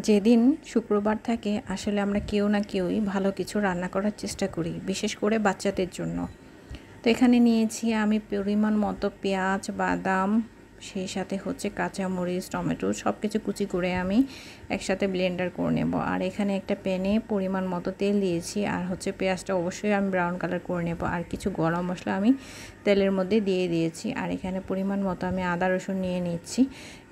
যেদিন শুক্রবার থাকে আসলে আমরা কেউ না কেউই ভালো কিছু রান্না করার চেষ্টা করি, বিশেষ করে বাচ্চাদের জন্য। তো এখানে নিয়েছি আমি পরিমাণ মতো পেঁয়াজ, বাদাম, সেই সাথে হচ্ছে কাঁচামরিচ, টমেটো সব কিছু কুচি করে আমি একসাথে ব্লেন্ডার করে নেব। আর এখানে একটা প্যানে পরিমাণ মতো তেল দিয়েছি, আর হচ্ছে পেঁয়াজটা অবশ্যই আমি ব্রাউন কালার করে নেব। আর কিছু গরম মশলা আমি তেলের মধ্যে দিয়ে দিয়েছি। আর এখানে পরিমাণ মতো আমি আদা রসুন নিয়ে নিচ্ছি।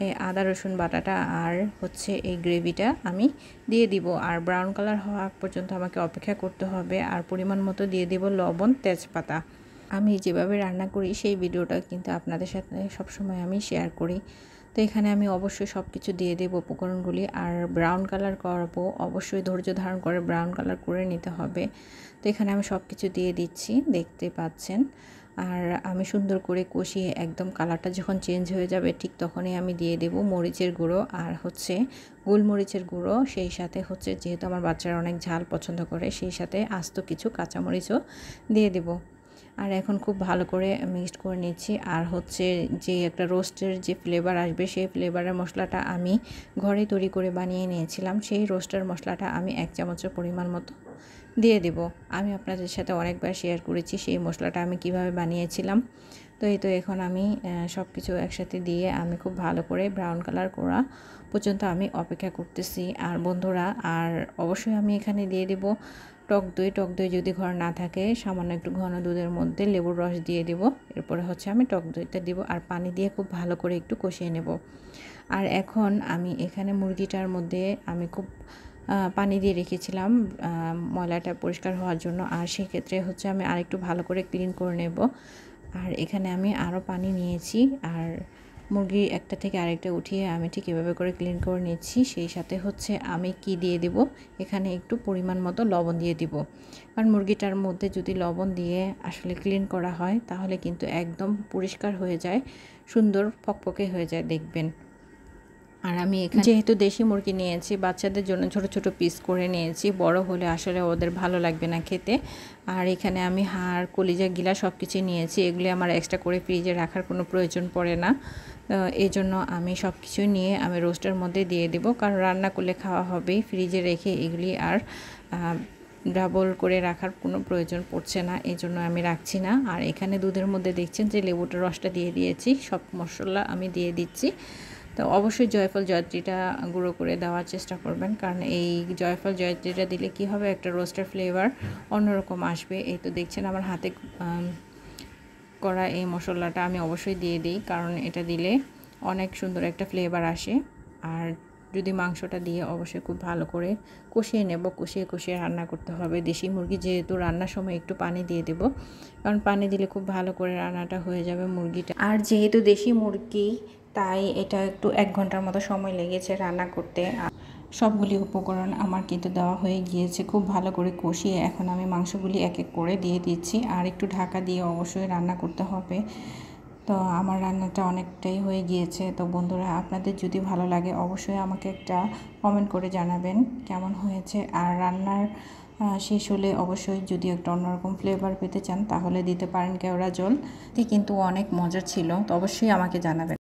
এই আদা রসুন বাটাটা আর হচ্ছে এই গ্রেভিটা আমি দিয়ে দিব। আর ব্রাউন কালার হওয়া পর্যন্ত আমাকে অপেক্ষা করতে হবে। আর পরিমাণ মতো দিয়ে দিব লবণ, তেজপাতা। আমি যেভাবে রান্না করি সেই ভিডিওটা কিন্তু আপনাদের সাথে সবসময় আমি শেয়ার করি। তো এখানে আমি অবশ্যই সব কিছু দিয়ে দেবো উপকরণগুলি। আর ব্রাউন কালার করবো, অবশ্যই ধৈর্য ধারণ করে ব্রাউন কালার করে নিতে হবে। তো এখানে আমি সব কিছু দিয়ে দিচ্ছি, দেখতে পাচ্ছেন। আর আমি সুন্দর করে কষিয়ে একদম কালারটা যখন চেঞ্জ হয়ে যাবে ঠিক তখনই আমি দিয়ে দেব মরিচের গুঁড়ো আর হচ্ছে গোলমরিচের গুঁড়ো। সেই সাথে হচ্ছে যেহেতু আমার বাচ্চারা অনেক ঝাল পছন্দ করে, সেই সাথে আস্ত কিছু কাঁচামরিচও দিয়ে দেব। আর এখন খুব ভালো করে মিক্সড করে নিচ্ছি। আর হচ্ছে যে একটা রোস্টের যে ফ্লেভার আসবে, সেই ফ্লেভারের মশলাটা আমি ঘরে তৈরি করে বানিয়ে নিয়েছিলাম। সেই রোস্টের মশলাটা আমি 1 চামচের পরিমাণ মতো দিয়ে দেব। আমি আপনাদের সাথে অনেকবার শেয়ার করেছি সেই মশলাটা আমি কিভাবে বানিয়েছিলাম। তো এই তো এখন আমি সব কিছু একসাথে দিয়ে আমি খুব ভালো করে ব্রাউন কালার করা পর্যন্ত আমি অপেক্ষা করতেছি। আর বন্ধুরা, আর অবশ্যই আমি এখানে দিয়ে দেব টক দই। টক দই যদি ঘর না থাকে সামান্য একটু ঘন দুধের মধ্যে লেবুর রস দিয়ে দেব। এরপরে হচ্ছে আমি টক দইটা দিব আর পানি দিয়ে খুব ভালো করে একটু কষিয়ে নেব। আর এখন আমি এখানে মুরগিটার মধ্যে আমি খুব পানি দিয়ে রেখেছিলাম ময়লাটা পরিষ্কার হওয়ার জন্য। আর সেক্ষেত্রে হচ্ছে আমি আরেকটু ভালো করে ক্লিন করে নেব। আর এখানে আমি আরও পানি নিয়েছি। আর মুরগি একটা থেকে আরেকটা উঠিয়ে আমি ঠিক এভাবে করে ক্লিন করে নিচ্ছি। সেই সাথে হচ্ছে আমি কি দিয়ে দেব, এখানে একটু পরিমাণ মতো লবণ দিয়ে দিব। কারণ মুরগিটার মধ্যে যদি লবণ দিয়ে আসলে ক্লিন করা হয় তাহলে কিন্তু একদম পরিষ্কার হয়ে যায়, সুন্দর ফকফকে হয়ে যায় দেখবেন। আর আমি এখানে যেহেতু দেশি মুরগি নিয়েছি, বাচ্চাদের জন্য ছোট ছোট পিস করে নিয়েছি, বড় হলে আসলে ওদের ভালো লাগবে না খেতে। আর এখানে আমি হাড়, কলিজা, গিলা সব কিছু নিয়েছি। এগুলি আমার এক্সট্রা করে ফ্রিজে রাখার কোনো প্রয়োজন পড়ে না। এই জন্য আমি সব কিছু নিয়ে আমি রোস্টের মধ্যে দিয়ে দেবো, কারণ রান্না করলে খাওয়া হবেই। ফ্রিজে রেখে এগুলি আর ডাবল করে রাখার কোনো প্রয়োজন পড়ছে না, এই জন্য আমি রাখছি না। আর এখানে দুধের মধ্যে দেখছেন যে লেবুটার রসটা দিয়ে দিয়েছি, সব মশলা আমি দিয়ে দিচ্ছি। তো অবশ্যই জয়ফল জয়ত্রীটা গুঁড়ো করে দেওয়ার চেষ্টা করবেন, কারণ এই জয়ফল জয়ত্রীটা দিলে কি হবে, একটা রোস্টের ফ্লেভার অন্যরকম আসবে। এই তো দেখছেন আমার হাতে করা এই মশলাটা আমি অবশ্যই দিয়ে দিই, কারণ এটা দিলে অনেক সুন্দর একটা ফ্লেভার আসে। আর যদি মাংসটা দিয়ে অবশ্যই খুব ভালো করে কষিয়ে নেব, কষিয়ে কষিয়ে রান্না করতে হবে। দেশি মুরগি যেহেতু রান্নার সময় একটু পানি দিয়ে দেব, কারণ পানি দিলে খুব ভালো করে রান্নাটা হয়ে যাবে মুরগিটা। আর যেহেতু দেশি মুরগি তাই এটা একটু 1 ঘন্টার মতো সময় লেগেছে রান্না করতে। সবগুলি উপকরণ আমার কিন্তু দেওয়া হয়ে গিয়েছে, খুব ভালো করে কষিয়ে এখন আমি মাংসগুলি এক এক করে দিয়ে দিচ্ছি। আর একটু ঢাকা দিয়ে অবশ্যই রান্না করতে হবে। তো আমার রান্নাটা অনেকটাই হয়ে গিয়েছে। তো বন্ধুরা, আপনাদের যদি ভালো লাগে অবশ্যই আমাকে একটা কমেন্ট করে জানাবেন কেমন হয়েছে। আর রান্নার শেষ হলে অবশ্যই যদি একটা অন্যরকম ফ্লেভার পেতে চান তাহলে দিতে পারেন কেওড়া জল। কিন্তু অনেক মজার ছিল, তো অবশ্যই আমাকে জানাবেন।